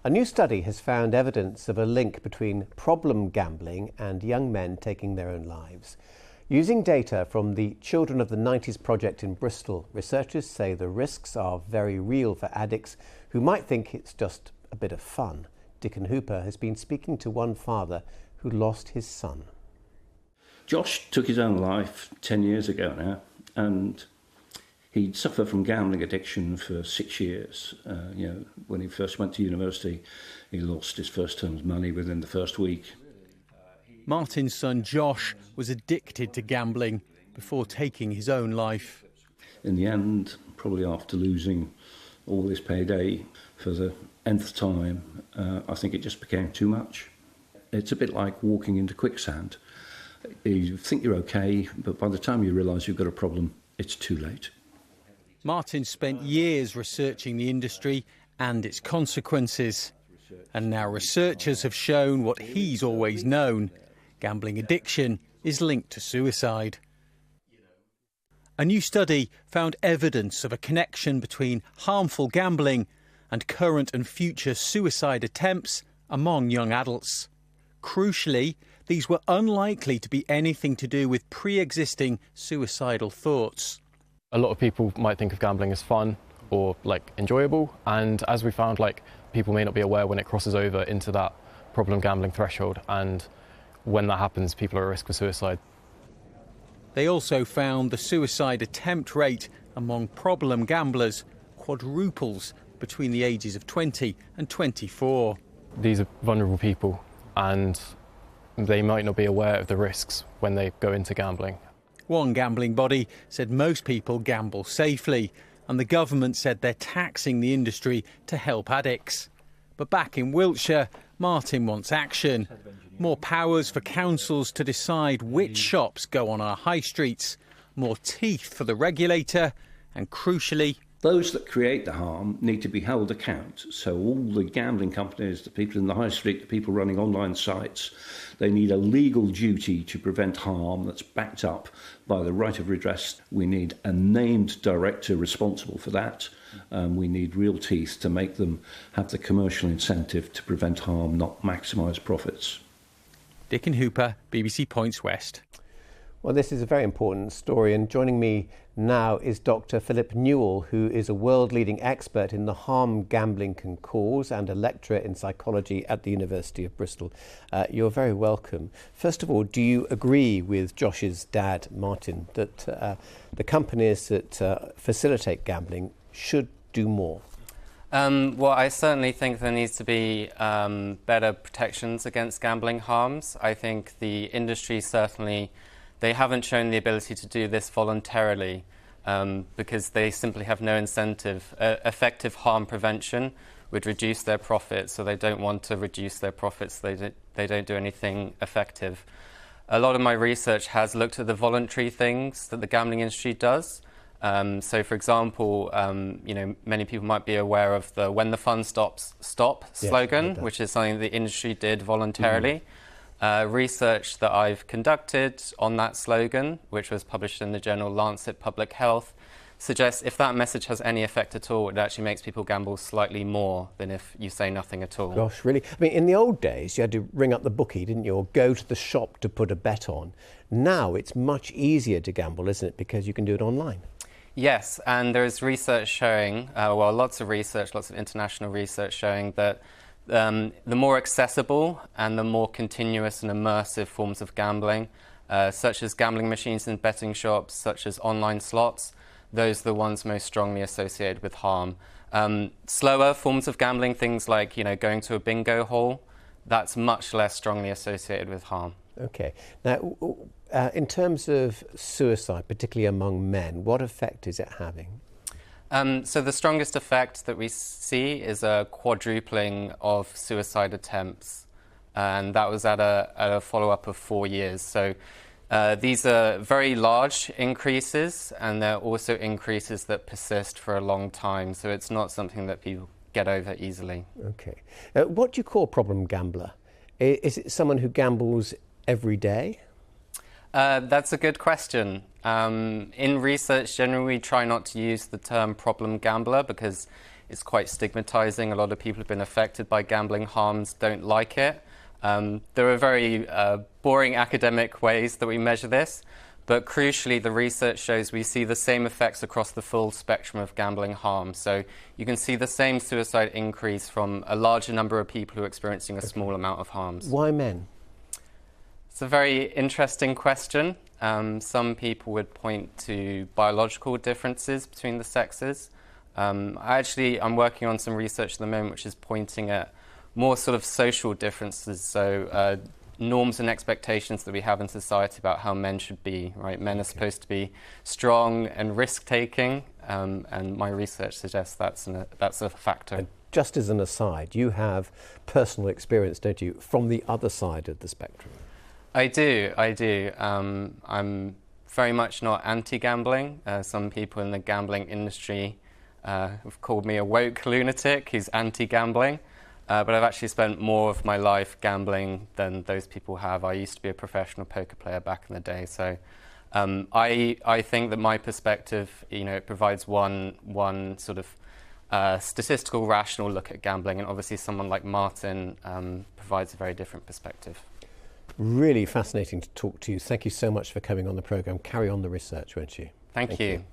A new study has found evidence of a link between problem gambling and young men taking their own lives. Using data from the Children of the 90s project in Bristol, researchers say the risks are very real for addicts who might think it's just a bit of fun. Dickon Hooper has been speaking to one father who lost his son. Josh took his own life 10 years ago now, and he'd suffered from gambling addiction for 6 years. When he first went to university, he lost his first term's money within the first week. Martin's son Josh was addicted to gambling before taking his own life. In the end, probably after losing all this payday for the nth time, I think it just became too much. It's a bit like walking into quicksand. You think you're okay, but by the time you realise you've got a problem, it's too late. Martin spent years researching the industry and its consequences. And now researchers have shown what he's always known. Gambling addiction is linked to suicide. A new study found evidence of a connection between harmful gambling and current and future suicide attempts among young adults. Crucially, these were unlikely to be anything to do with pre-existing suicidal thoughts. A lot of people might think of gambling as fun or enjoyable, and as we found, people may not be aware when it crosses over into that problem gambling threshold, and when that happens, people are at risk for suicide. They also found the suicide attempt rate among problem gamblers quadruples between the ages of 20 and 24. These are vulnerable people, and they might not be aware of the risks when they go into gambling. One gambling body said most people gamble safely, and the government said they're taxing the industry to help addicts. But back in Wiltshire, Martin wants action. More powers for councils to decide which shops go on our high streets, more teeth for the regulator, and crucially, those that create the harm need to be held account. So all the gambling companies, the people in the high street, the people running online sites, they need a legal duty to prevent harm that's backed up by the right of redress. We need a named director responsible for that. We need real teeth to make them have the commercial incentive to prevent harm, not maximise profits. Dickon Hooper, BBC Points West. Well, this is a very important story, and joining me now is Dr. Philip Newall, who is a world-leading expert in the harm gambling can cause and a lecturer in psychology at the University of Bristol. You're very welcome. First of all, do you agree with Josh's dad, Martin, that the companies that facilitate gambling should do more? Well, I certainly think there needs to be better protections against gambling harms. I think the industry certainly, they haven't shown the ability to do this voluntarily because they simply have no incentive. Effective harm prevention would reduce their profits, so they don't want to reduce their profits. They don't do anything effective. A lot of my research has looked at the voluntary things that the gambling industry does. So, for example, many people might be aware of the "When the fun stops, stop" slogan, which is something the industry did voluntarily. Research that I've conducted on that slogan, which was published in the journal Lancet Public Health, suggests if that message has any effect at all, it actually makes people gamble slightly more than if you say nothing at all. Gosh, really? I mean, in the old days, you had to ring up the bookie, didn't you, or go to the shop to put a bet on. Now it's much easier to gamble, isn't it, because you can do it online? Yes, and there is research showing, lots of international research showing that the more accessible and the more continuous and immersive forms of gambling, such as gambling machines in betting shops, such as online slots, those are the ones most strongly associated with harm. Slower forms of gambling, things like going to a bingo hall, that's much less strongly associated with harm. Okay. Now, in terms of suicide, particularly among men, what effect is it having? So the strongest effect that we see is a quadrupling of suicide attempts, and that was at a follow-up of 4 years. So these are very large increases, and they're also increases that persist for a long time. So it's not something that people get over easily. Okay. What do you call a problem gambler? Is it someone who gambles every day? That's a good question. In research, generally, we try not to use the term problem gambler because it's quite stigmatizing. A lot of people who've been affected by gambling harms don't like it. There are very boring academic ways that we measure this, but crucially the research shows we see the same effects across the full spectrum of gambling harm. So you can see the same suicide increase from a larger number of people who are experiencing a small amount of harms. Why men? It's a very interesting question. Some people would point to biological differences between the sexes. I'm working on some research at the moment which is pointing at more sort of social differences, so norms and expectations that we have in society about how men should be, right? Men are supposed to be strong and risk-taking, and my research suggests that's a factor. And just as an aside, you have personal experience, don't you, from the other side of the spectrum? I do. I'm very much not anti-gambling. Some people in the gambling industry have called me a woke lunatic who's anti-gambling. But I've actually spent more of my life gambling than those people have. I used to be a professional poker player back in the day, so I think that my perspective, it provides one sort of statistical, rational look at gambling, and obviously someone like Martin provides a very different perspective. Really fascinating to talk to you. Thank you so much for coming on the programme. Carry on the research, won't you? Thank you.